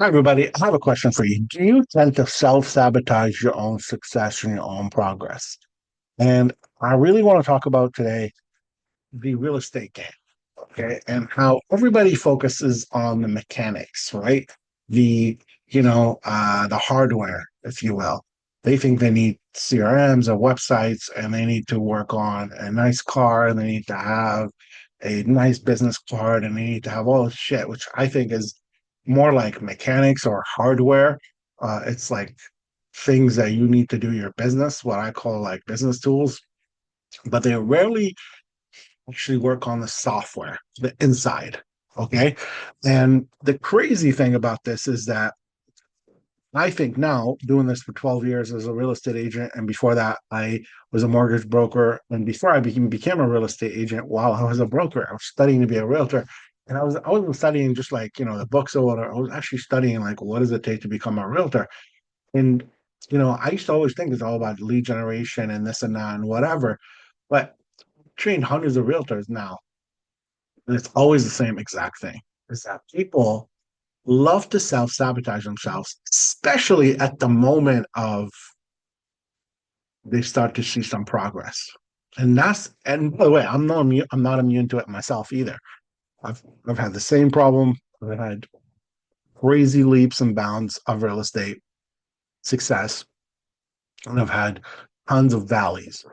Hi, everybody. I have a question for you. Do you tend to self-sabotage your own success and your own progress? And I really want to talk about today the real estate game, okay? And how everybody focuses on the mechanics, right? The, the hardware, if you will. They think they need CRMs or websites and they need to work on a nice car and they need to have a nice business card and they need to have all this shit, which I think is more like mechanics or hardware. It's like things that you need to do your business, what I call like business tools, but they rarely actually work on the software, the inside. Okay. And the crazy thing about this is that I think now, doing this for 12 years as a real estate agent, and before that, I was a mortgage broker. And before I became a real estate agent, while I was a broker, I was studying to be a realtor. And I wasn't studying just like, the books or whatever. I was actually studying like, what does it take to become a realtor? And, I used to always think it's all about lead generation and this and that and whatever. But trained hundreds of realtors now, and it's always the same exact thing. Is that people love to self-sabotage themselves, especially at the moment of they start to see some progress. And by the way, I'm not immune to it myself either. I've had the same problem. I've had crazy leaps and bounds of real estate success, and I've had tons of valleys.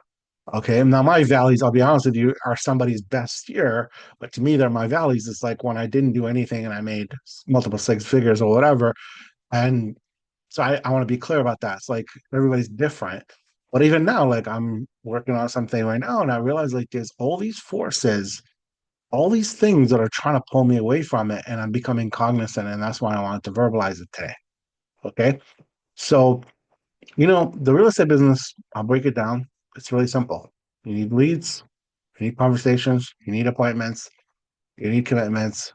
Okay. Now my valleys, I'll be honest with you, are somebody's best year, but to me, they're my valleys. It's like when I didn't do anything and I made multiple six figures or whatever. And so I want to be clear about that. It's like everybody's different. But even now, like I'm working on something right now, and I realize like there's all these forces, all these things that are trying to pull me away from it, and I'm becoming cognizant, and that's why I wanted to verbalize it today. Okay. So, the real estate business, I'll break it down. It's really simple. You need leads, you need conversations, you need appointments, you need commitments,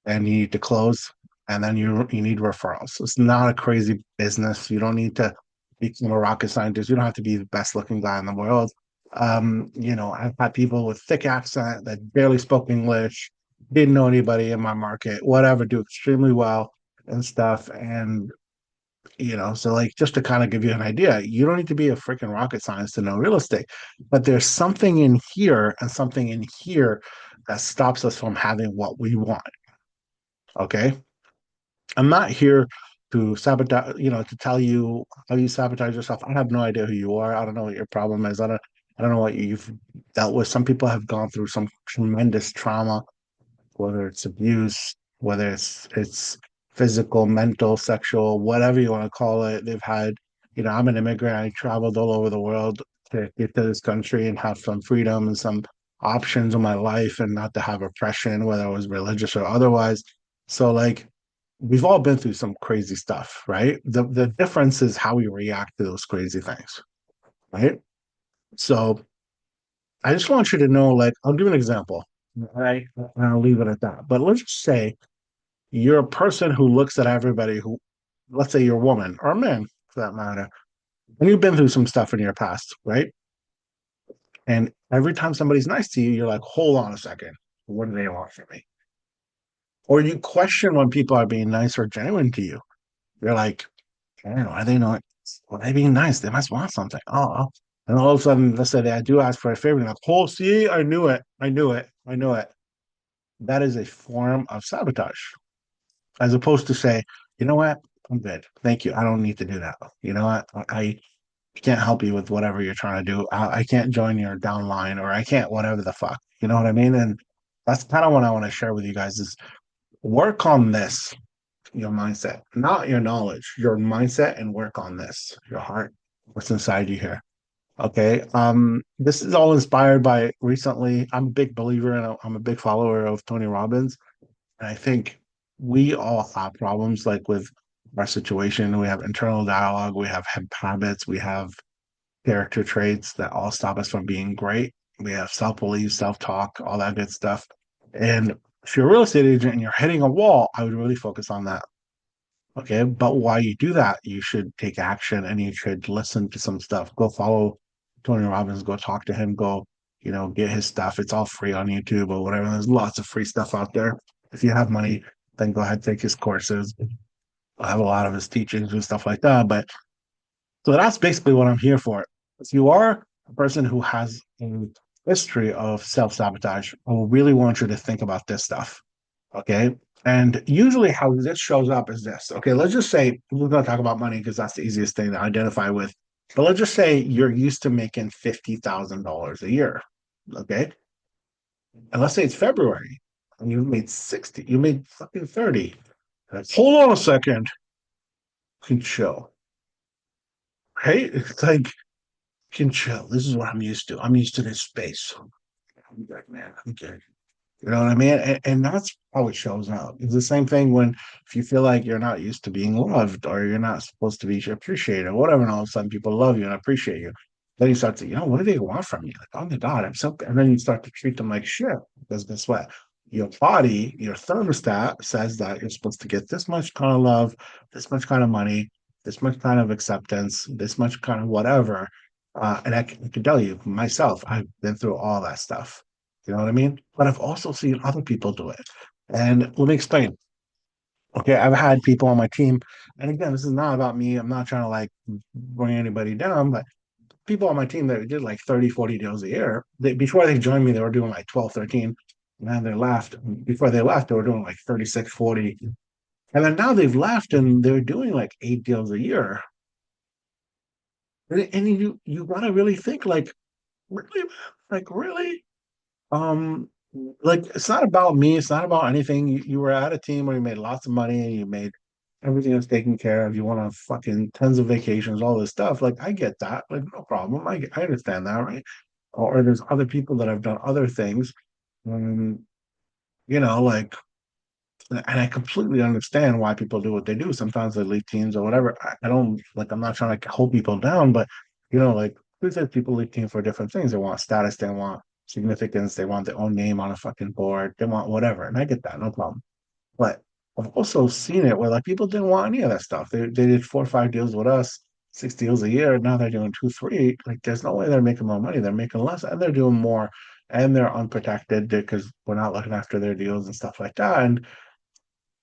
and you need to close, and then you need referrals. It's not a crazy business. You don't need to become a rocket scientist. You don't have to be the best looking guy in the world. I've had people with thick accent that barely spoke English, didn't know anybody in my market, whatever, do extremely well and stuff. And so like just to kind of give you an idea, you don't need to be a freaking rocket scientist to know real estate, but there's something in here and something in here that stops us from having what we want. Okay. I'm not here to sabotage, to tell you how you sabotage yourself. I have no idea who you are. I don't know what your problem is. I don't know what you've dealt with. Some people have gone through some tremendous trauma, whether it's abuse, whether it's physical, mental, sexual, whatever you want to call it. They've had, I'm an immigrant. I traveled all over the world to get to this country and have some freedom and some options in my life and not to have oppression, whether it was religious or otherwise. So like we've all been through some crazy stuff, right? The difference is how we react to those crazy things, right? So I just want you to know, like, I'll give an example, right? And I'll leave it at that. But let's just say you're a person who looks at everybody who, let's say you're a woman or a man for that matter, and you've been through some stuff in your past, right? And every time somebody's nice to you, you're like, hold on a second, what do they want from me? Or you question when people are being nice or genuine to you. You're like, I don't know, why they not, well, they being nice, they must want something. Oh. And all of a sudden, let's say I do ask for a favor, and like, oh, see, I knew it, I knew it, I knew it. That is a form of sabotage, as opposed to say, you know what, I'm good, thank you, I don't need to do that. You know what, I can't help you with whatever you're trying to do. I can't join your downline, or I can't whatever the fuck. You know what I mean? And that's kind of what I want to share with you guys is work on this, your mindset, not your knowledge, your mindset, and work on this, your heart, what's inside you here. Okay. This is all inspired by recently. I'm a big believer and I'm a big follower of Tony Robbins. And I think we all have problems like with our situation. We have internal dialogue, we have habits, we have character traits that all stop us from being great. We have self-belief, self-talk, all that good stuff. And if you're a real estate agent and you're hitting a wall, I would really focus on that. Okay. But while you do that, you should take action and you should listen to some stuff. Go follow Tony Robbins, go talk to him, go, get his stuff. It's all free on YouTube or whatever. There's lots of free stuff out there. If you have money, then go ahead, take his courses. I have a lot of his teachings and stuff like that. But so that's basically what I'm here for. If you are a person who has a history of self-sabotage, I will really want you to think about this stuff. Okay. And usually how this shows up is this. Okay, let's just say we're going to talk about money because that's the easiest thing to identify with. But let's just say you're used to making $50,000 a year. Okay. And let's say it's February and you've made 60, you made fucking 30. Like, hold on a second, can chill. Right? It's like, can chill. This is what I'm used to. I'm used to this space. I'm good, man. I'm good. You know what I mean? And that's how it shows up. It's the same thing when if you feel like you're not used to being loved or you're not supposed to be appreciated or whatever, and all of a sudden people love you and appreciate you. Then you start to, what do they want from you? Like, oh my God, I'm so, and then you start to treat them like shit. Because guess what? Your body, your thermostat says that you're supposed to get this much kind of love, this much kind of money, this much kind of acceptance, this much kind of whatever. And I can tell you myself, I've been through all that stuff. You know what I mean? But I've also seen other people do it. And let me explain. Okay, I've had people on my team, and again, this is not about me. I'm not trying to like bring anybody down, but people on my team that did like 30, 40 deals a year, before they joined me, they were doing like 12, 13. And then they left. Before they left, they were doing like 36, 40. And then now they've left and they're doing like 8 deals a year. And you gotta really think like, really, like really? Um, like it's not about me. It's not about anything. You were at a team where you made lots of money and you made everything was taken care of. You went on fucking tons of vacations, all this stuff. Like I get that. Like no problem. I understand that, right? Or there's other people that have done other things. Um, like and I completely understand why people do what they do. Sometimes they leave teams or whatever. I don't like. I'm not trying to hold people down, but like who says people leave teams for different things? They want status, they want significance, they want their own name on a fucking board, they want whatever, and I get that, no problem. But I've also seen it where like people didn't want any of that stuff. They did 4 or 5 deals with us, 6 deals a year. Now they're doing two, three. Like there's no way they're making more money. They're making less, and they're doing more, and they're unprotected because we're not looking after their deals and stuff like that. And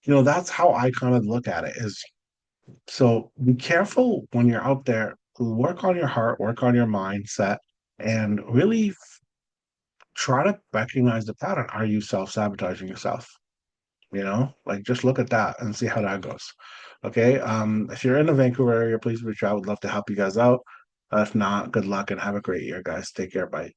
that's how I kind of look at it is so be careful when you're out there, work on your heart, work on your mindset, and really try to recognize the pattern. Are you self-sabotaging yourself? Like just look at that and see how that goes. Okay. If you're in the Vancouver area, please reach out. I would love to help you guys out. If not, good luck and have a great year, guys. Take care. Bye.